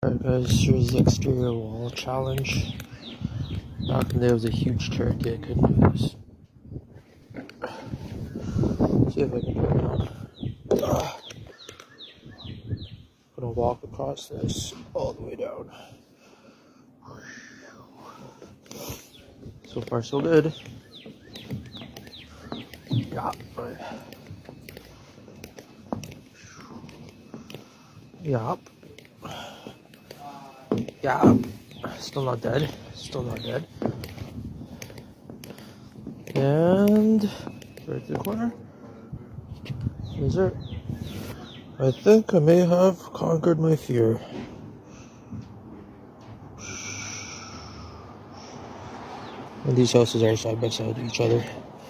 Alright guys, here's the exterior wall challenge. Back in the day it was a huge turkey, I couldn't do this. See if I can do it now. I'm gonna walk across this all the way down. So far so good. Yeah. Yeah. Yeah. Still not dead. Still not dead. And right to the corner. Is it? I think I may have conquered my fear. And these houses are side by side each other.